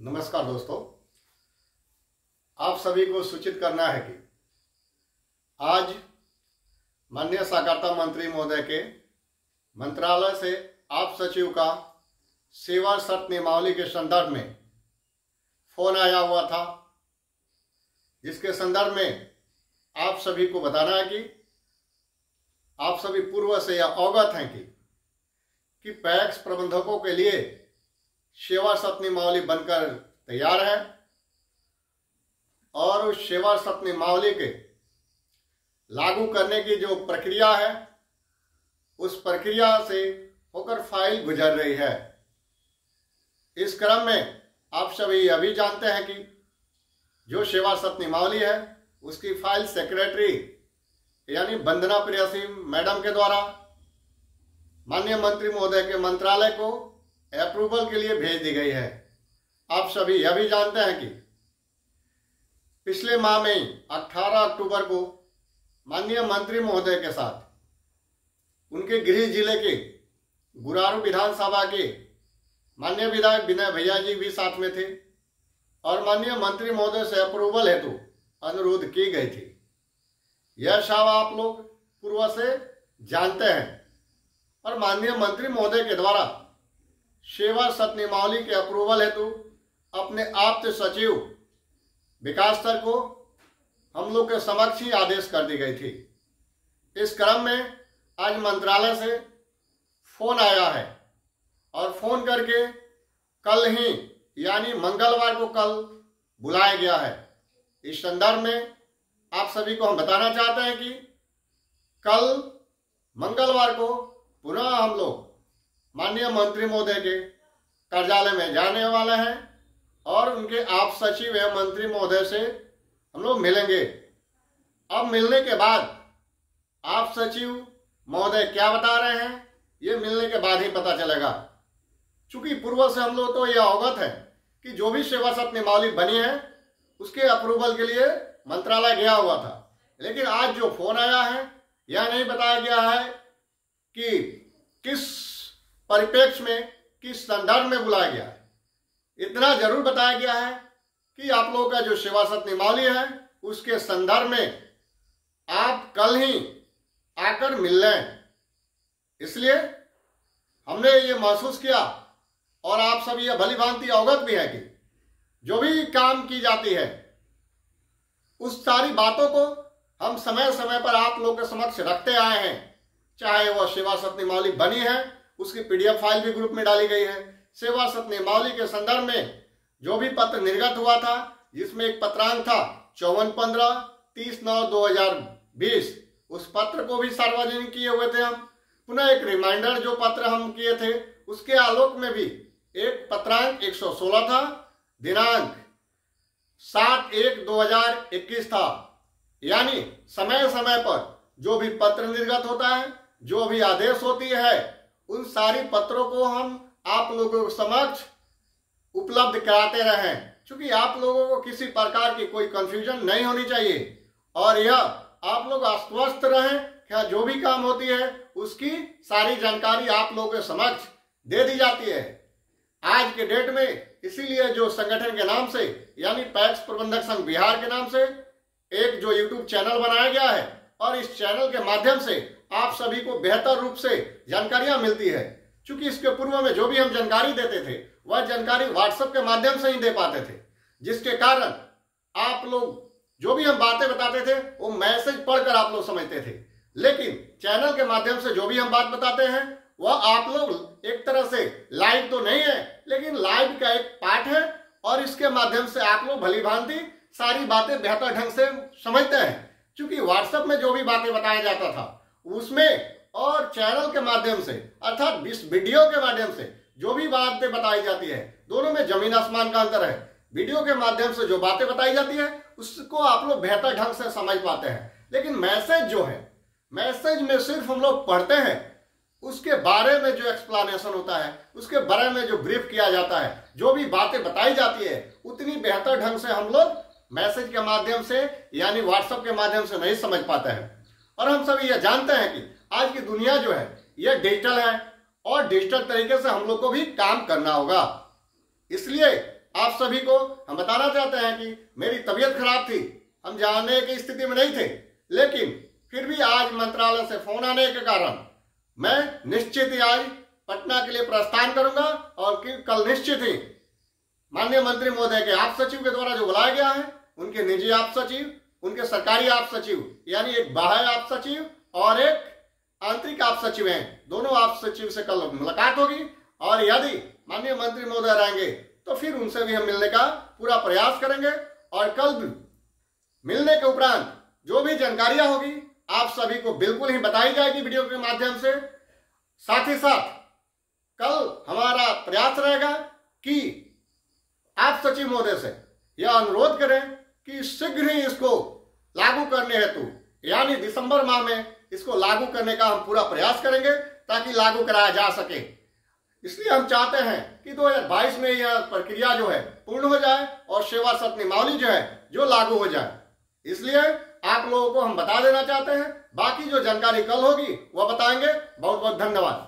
नमस्कार दोस्तों, आप सभी को सूचित करना है कि आज माननीय सहकारिता मंत्री महोदय के मंत्रालय से आप सचिव का सेवा शर्त नियमावली के संदर्भ में फोन आया हुआ था, जिसके संदर्भ में आप सभी को बताना है कि आप सभी पूर्व से यह अवगत हैं कि पैक्स प्रबंधकों के लिए सेवा शर्त नियमावली बनकर तैयार है और उस सेवा शर्त नियमावली के लागू करने की जो प्रक्रिया है उस प्रक्रिया से होकर फाइल गुजर रही है। इस क्रम में आप सभी यह भी जानते हैं कि जो सेवा शर्त नियमावली है उसकी फाइल सेक्रेटरी यानी वंदना प्रेयसी मैडम के द्वारा माननीय मंत्री महोदय के मंत्रालय को अप्रूवल के लिए भेज दी गई है। आप सभी यह भी जानते हैं कि पिछले माह में 18 अक्टूबर को माननीय मंत्री महोदय के साथ उनके गृह जिले के गुरारू विधानसभा के माननीय विधायक विनय भैया जी भी साथ में थे और माननीय मंत्री महोदय से अप्रूवल हेतु अनुरोध की गई थी। यह सब आप लोग पूर्व से जानते हैं और माननीय मंत्री महोदय के द्वारा सेवा शर्त नियमावली के अप्रूवल हेतु अपने आप्त सचिव विकास सर को हम लोग के समक्ष ही आदेश कर दी गई थी। इस क्रम में आज मंत्रालय से फोन आया है और फोन करके कल ही यानी मंगलवार को कल बुलाया गया है। इस संदर्भ में आप सभी को हम बताना चाहते हैं कि कल मंगलवार को पुनः हम लोग माननीय मंत्री महोदय के कार्यालय में जाने वाले हैं और उनके आप सचिव एवं मंत्री महोदय से हम लोग मिलेंगे। अब मिलने के बाद आप सचिव महोदय क्या बता रहे हैं ये मिलने के बाद ही पता चलेगा। चूंकि पूर्व से हम लोग तो यह अवगत है कि जो भी सेवा शर्त नियमावली बनी है उसके अप्रूवल के लिए मंत्रालय गया हुआ था, लेकिन आज जो फोन आया है यह नहीं बताया गया है कि किस परिप्रेक्ष्य में किस संदर्भ में बुलाया गया है। इतना जरूर बताया गया है कि आप लोगों का जो सेवा शर्त नियमावली है उसके संदर्भ में आप कल ही आकर मिल लें। इसलिए हमने ये महसूस किया और आप सब ये भली भांति अवगत भी है कि जो भी काम की जाती है उस सारी बातों को हम समय समय पर आप लोगों के समक्ष रखते आए हैं। चाहे वह सेवा शर्त नियमावली बनी है उसकी पीडीएफ फाइल भी ग्रुप में डाली गई है। सेवा शर्त नियमावली के संदर्भ में जो भी पत्र निर्गत हुआ था जिसमें एक पत्रांक था 54-15-30-9-2020 उस पत्र को भी सार्वजनिक किए हुए थे हम। पुनः एक रिमाइंडर जो पत्र हम किए थे उसके आलोक में भी एक पत्रांक 116 था, दिनांक 7/1/2021 था। यानी समय समय पर जो भी पत्र निर्गत होता है, जो भी आदेश होती है, उन सारी पत्रों को हम आप लोगों के समक्ष उपलब्ध कराते रहें, क्योंकि आप लोगों को किसी प्रकार की कोई कंफ्यूजन नहीं होनी चाहिए और यह आप लोग आश्वस्त रहें कि जो भी काम होती है उसकी सारी जानकारी आप लोगों के समक्ष दे दी जाती है। आज के डेट में इसीलिए जो संगठन के नाम से यानी पैक्स प्रबंधक संघ बिहार के नाम से एक जो यूट्यूब चैनल बनाया गया है और इस चैनल के माध्यम से आप सभी को बेहतर रूप से जानकारियां मिलती है। क्योंकि इसके पूर्व में जो भी हम जानकारी देते थे वह जानकारी व्हाट्सएप के माध्यम से ही दे पाते थे, जिसके कारण आप लोग जो भी हम बातें बताते थे वो मैसेज पढ़कर आप लोग समझते थे। लेकिन चैनल के माध्यम से जो भी हम बात बताते हैं वह आप लोग एक तरह से लाइव तो नहीं है लेकिन लाइव का एक पार्ट है और इसके माध्यम से आप लोग भली भांति सारी बातें बेहतर ढंग से समझते हैं। क्योंकि व्हाट्सएप में जो भी बातें बताया जाता था उसमें और चैनल के माध्यम से अर्थात इस वीडियो के माध्यम से जो भी बातें बताई जाती है दोनों में जमीन आसमान का अंतर है। वीडियो के माध्यम से जो बातें बताई जाती है उसको आप लोग बेहतर ढंग से समझ पाते हैं, लेकिन मैसेज जो है मैसेज में सिर्फ हम लोग पढ़ते हैं, उसके बारे में जो एक्सप्लेनेशन होता है उसके बारे में जो ब्रीफ किया जाता है, जो भी बातें बताई जाती है उतनी बेहतर ढंग से हम लोग मैसेज के माध्यम से यानी व्हाट्सएप के माध्यम से नहीं समझ पाते हैं। और हम सभी यह जानते हैं कि आज की दुनिया जो है यह डिजिटल है और डिजिटल तरीके से हम लोग को भी काम करना होगा। इसलिए आप सभी को हम बताना चाहते हैं कि मेरी तबीयत खराब थी, हम जाने की स्थिति में नहीं थे, लेकिन फिर भी आज मंत्रालय से फोन आने के कारण मैं निश्चित ही आज पटना के लिए प्रस्थान करूंगा और कल निश्चित ही माननीय मंत्री महोदय के आप सचिव के द्वारा जो बुलाया गया है, उनके निजी आप सचिव, उनके सरकारी आप सचिव, यानी एक बाह्य आप सचिव और एक आंतरिक आप सचिव हैं, दोनों आप सचिव से कल मुलाकात होगी। और यदि माननीय मंत्री महोदय रहेंगे तो फिर उनसे भी हम मिलने का पूरा प्रयास करेंगे और कल भी मिलने के उपरांत जो भी जानकारियां होगी आप सभी को बिल्कुल ही बताई जाएगी वीडियो के माध्यम से। साथ ही साथ कल हमारा प्रयास रहेगा कि आप सचिव महोदय से यह अनुरोध करें कि शीघ्र ही इसको लागू करने हेतु यानी दिसंबर माह में इसको लागू करने का हम पूरा प्रयास करेंगे ताकि लागू कराया जा सके। इसलिए हम चाहते हैं कि 2022 में यह प्रक्रिया जो है पूर्ण हो जाए और सेवा शर्त नियमावली जो है जो लागू हो जाए। इसलिए आप लोगों को हम बता देना चाहते हैं, बाकी जो जानकारी कल होगी वह बताएंगे। बहुत बहुत धन्यवाद।